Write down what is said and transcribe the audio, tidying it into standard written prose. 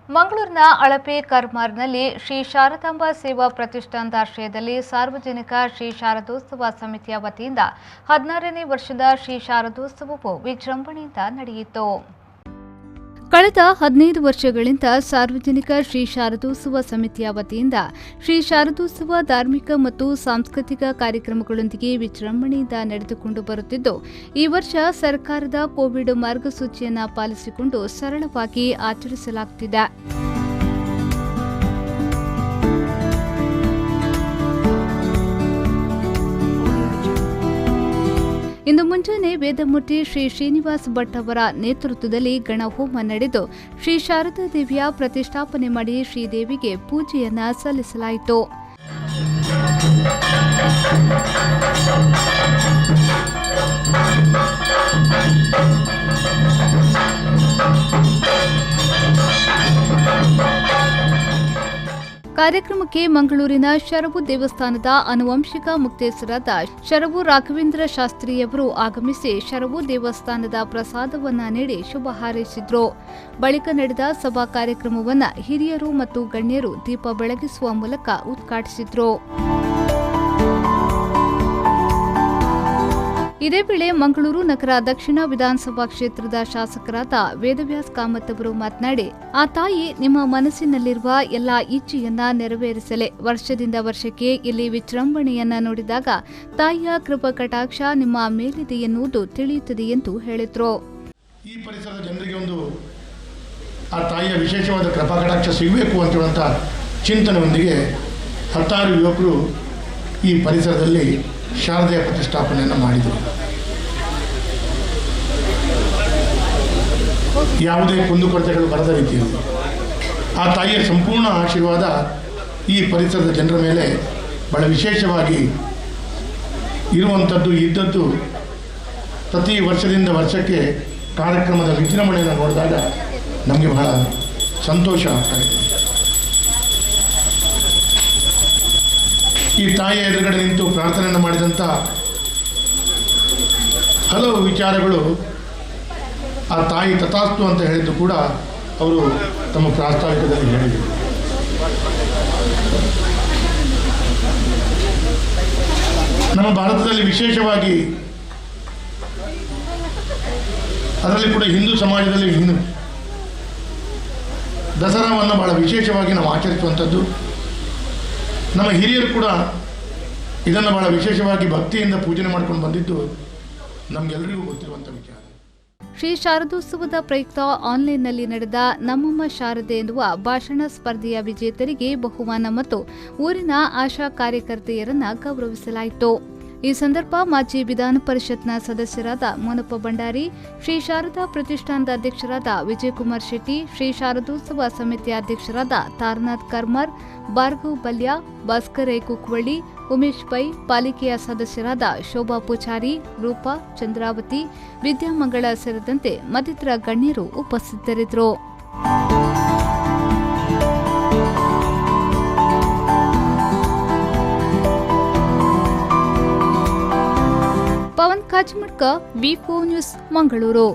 ಮಂಗಳೂರಿನ ಅಳಪೆ ಕರ್ಮಾರ್ನಲ್ಲಿ ಶ್ರೀ ಶಾರದಾಂಬಾ ಸೇವಾ ಪ್ರತಿಷ್ಠಾನದ ಆಶ್ರಯದಲ್ಲಿ ಸಾರ್ವಜನಿಕ ಶ್ರೀ ಶಾರದೋತ್ಸವ ಸಮಿತಿಯ ವತಿಯಿಂದ 16ನೇ ವರ್ಷದ ಶ್ರೀ ಶಾರದೋತ್ಸವವು ವಿಜೃಂಭಣೆಯಿಂದ ನಡೆಯಿತು. ಕಳೆದ 15 ವರ್ಷಗಳಿಂದ ಸಾರ್ವಜನಿಕ ಶ್ರೀ ಶಾರದೋತ್ಸವ ಸಮಿತಿಯ ವತಿಯಿಂದ ಶ್ರೀ ಶಾರದೋತ್ಸವ ಧಾರ್ಮಿಕ ಮತ್ತು ಸಾಂಸ್ಕೃತಿಕ ಕಾರ್ಯಕ್ರಮಗಳೊಂದಿಗೆ ವಿಜೃಂಭಣೆಯಿಂದ ನಡೆದುಕೊಂಡು ಬರುತ್ತಿದ್ದು, ಈ ವರ್ಷ ಸರ್ಕಾರದ ಕೋವಿಡ್ ಮಾರ್ಗಸೂಚಿಯನ್ನು ಪಾಲಿಸಿಕೊಂಡು ಸರಳವಾಗಿ ಆಚರಿಸಲಾಗುತ್ತಿದೆ. ಇಂದು ಮುಂಜಾನೆ ವೇದಮೂರ್ತಿ ಶ್ರೀ ಶ್ರೀನಿವಾಸ್ ಭಟ್ ಅವರ ನೇತೃತ್ವದಲ್ಲಿ ಗಣಹೋಮ ನಡೆದು ಶ್ರೀ ಶಾರದಾ ದೇವಿಯ ಪ್ರತಿಷ್ಠಾಪನೆ ಮಾಡಿ ಶ್ರೀದೇವಿಗೆ ಪೂಜೆಯನ್ನ ಸಲ್ಲಿಸಲಾಯಿತು. ಕಾರ್ಯಕ್ರಮಕ್ಕೆ ಮಂಗಳೂರಿನ ಶರವು ದೇವಸ್ಥಾನದ ಆನುವಂಶಿಕ ಮುಕ್ತೇಸರಾದ ಶರವು ರಾಘವೇಂದ್ರ ಶಾಸ್ತ್ರಿಯವರು ಆಗಮಿಸಿ ಶರವು ದೇವಸ್ಥಾನದ ಪ್ರಸಾದವನ್ನ ನೀಡಿ ಶುಭ ಹಾರೈಸಿದ್ರು. ಬಳಿಕ ನಡೆದ ಸಭಾ ಕಾರ್ಯಕ್ರಮವನ್ನು ಹಿರಿಯರು ಮತ್ತು ಗಣ್ಯರು ದೀಪ ಬೆಳಗಿಸುವ ಮೂಲಕ ಉದ್ಘಾಟಿಸಿದ್ರು. ಇದೇ ವೇಳೆ ಮಂಗಳೂರು ನಗರ ದಕ್ಷಿಣ ವಿಧಾನಸಭಾ ಕ್ಷೇತ್ರದ ಶಾಸಕರಾದ ವೇದವ್ಯಾಸ್ ಕಾಮತ್ ಅವರು ಮಾತನಾಡಿ, ಆ ತಾಯಿ ನಿಮ್ಮ ಮನಸ್ಸಿನಲ್ಲಿರುವ ಎಲ್ಲಾ ಇಚ್ಛೆಯನ್ನ ನೆರವೇರಿಸಲೆ. ವರ್ಷದಿಂದ ವರ್ಷಕ್ಕೆ ಇಲ್ಲಿ ವಿಜೃಂಭಣೆಯನ್ನ ನೋಡಿದಾಗ ತಾಯಿಯ ಕೃಪಾ ಕಟಾಕ್ಷ ನಿಮ್ಮ ಮೇಲಿದೆ ಎನ್ನುವುದು ತಿಳಿಯುತ್ತದೆ ಎಂದು ಹೇಳಿದ್ರು. ಈ ಪರಿಸರದ ಜನರಿಗೆ ಒಂದು ಆ ತಾಯಿಯ ವಿಶೇಷವಾದ ಕೃಪಾ ಕಟಾಕ್ಷ ಸಿಗಬೇಕು ಅಂತ ಚಿಂತನೆಯೊಂದಿಗೆ 16 ಯುವಕರು ಈ ಪರಿಸರದಲ್ಲಿ ಶಾರದೆಯ ಪ್ರತಿಷ್ಠಾಪನೆಯನ್ನು ಮಾಡಿದರು. ಯಾವುದೇ ಕುಂದುಕೊರತೆಗಳು ಬರದ ರೀತಿಯಲ್ಲಿ ಆ ತಾಯಿಯ ಸಂಪೂರ್ಣ ಆಶೀರ್ವಾದ ಈ ಪರಿಸರದ ಜನರ ಮೇಲೆ ಬಹಳ ವಿಶೇಷವಾಗಿ ಇರುವಂಥದ್ದು ಇದ್ದದ್ದು. ಪ್ರತಿ ವರ್ಷದಿಂದ ವರ್ಷಕ್ಕೆ ಕಾರ್ಯಕ್ರಮದ ವಿಜೃಂಭಣೆಯನ್ನು ನೋಡಿದಾಗ ನಮಗೆ ಬಹಳ ಸಂತೋಷ ಆಗ್ತಾ ಇದೆ. ಈ ತಾಯಿಯ ಎದುರುಗಡೆ ನಿಂತು ಪ್ರಾರ್ಥನೆಯನ್ನು ಮಾಡಿದಂಥ ಹಲವು ವಿಚಾರಗಳು ಆ ತಾಯಿ ತಥಾಸ್ತು ಅಂತ ಹೇಳಿದ್ದು ಕೂಡ ಅವರು ತಮ್ಮ ಪ್ರಾಸ್ತಾವಿಕದಲ್ಲಿ ಹೇಳಿದರು. ನಮ್ಮ ಭಾರತದಲ್ಲಿ ವಿಶೇಷವಾಗಿ, ಅದರಲ್ಲಿ ಕೂಡ ಹಿಂದೂ ಸಮಾಜದಲ್ಲಿ ದಸರಾವನ್ನು ಬಹಳ ವಿಶೇಷವಾಗಿ ನಾವು ಆಚರಿಸುವಂಥದ್ದು. ನಮ್ಮ ಹಿರಿಯರು ಕೂಡ ಇದನ್ನು ಬಹಳ ವಿಶೇಷವಾಗಿ ಭಕ್ತಿಯಿಂದ ಪೂಜನೆ ಮಾಡ್ಕೊಂಡು ಬಂದಿದ್ದು ನಮಗೆಲ್ಲರಿಗೂ ಗೊತ್ತಿರುವಂಥ ವಿಚಾರ. ಶ್ರೀ ಶಾರದೋತ್ಸವದ ಪ್ರಯುಕ್ತ ಆನ್ಲೈನ್ನಲ್ಲಿ ನಡೆದ ನಮ್ಮಮ್ಮ ಶಾರದೆ ಎನ್ನುವ ಭಾಷಣ ಸ್ಪರ್ಧೆಯ ವಿಜೇತರಿಗೆ ಬಹುಮಾನ ಮತ್ತು ಊರಿನ ಆಶಾ ಕಾರ್ಯಕರ್ತೆಯರನ್ನ ಗೌರವಿಸಲಾಯಿತು. ಈ ಸಂದರ್ಭ ಮಾಜಿ ವಿಧಾನ ಪರಿಷತ್ನ ಸದಸ್ಯರಾದ ಮೋನಪ್ಪ ಭಂಡಾರಿ, ಶ್ರೀ ಶಾರದಾ ಪ್ರತಿಷ್ಠಾನದ ಅಧ್ಯಕ್ಷರಾದ ವಿಜಯಕುಮಾರ್ ಶೆಟ್ಟಿ, ಶ್ರೀ ಶಾರದೋತ್ಸವ ಸಮಿತಿಯ ಅಧ್ಯಕ್ಷರಾದ ತಾರನಾಥ್ ಕರ್ಮರ್, ಭಾರ್ಗವ್ ಬಲ್ಯ, ಭಾಸ್ಕರ್ ಕುಕ್ವಳ್ಳಿ, ಉಮೇಶ್ ಪೈ, ಪಾಲಿಕೆಯ ಸದಸ್ಯರಾದ ಶೋಭಾ ಪೂಜಾರಿ, ರೂಪಾ, ಚಂದ್ರಾವತಿ, ವಿದ್ಯಾಮಂಗಳ ಸೇರಿದಂತೆ ಮತ್ತಿತರ ಗಣ್ಯರು ಉಪಸ್ಥಿತರಿದ್ದರು. ಪವನ್ ಕಾಜ್ಮಡ್ಕ, ವಿ4 ನ್ಯೂಸ್, ಮಂಗಳೂರು.